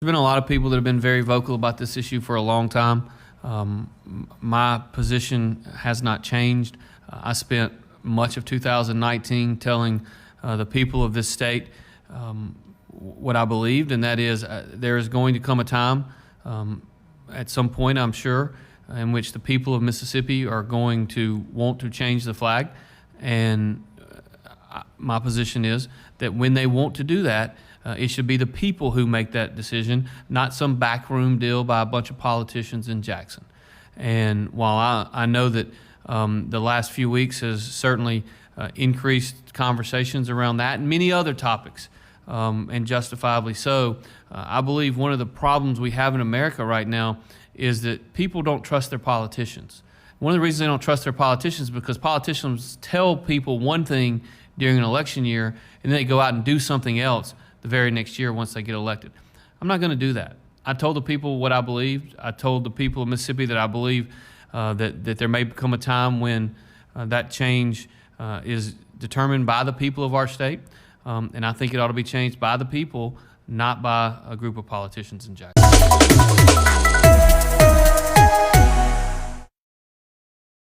There's been a lot of people that have been very vocal about this issue for a long time. My position has not changed. I spent much of 2019 telling the people of this state what I believed, and that is there is going to come a time at some point, I'm sure, in which the people of Mississippi are going to want to change the flag. And my position is that when they want to do that, it should be the people who make that decision, not some backroom deal by a bunch of politicians in Jackson. And while I know that the last few weeks has certainly increased conversations around that and many other topics, and justifiably so, I believe one of the problems we have in America right now is that people don't trust their politicians. One of the reasons they don't trust their politicians is because politicians tell people one thing during an election year and then they go out and do something else the very next year once they get elected. I'm not going to do that. I told the people what I believed. I told the people of Mississippi that I believe that there may come a time when that change is determined by the people of our state, and I think it ought to be changed by the people, not by a group of politicians in Jackson.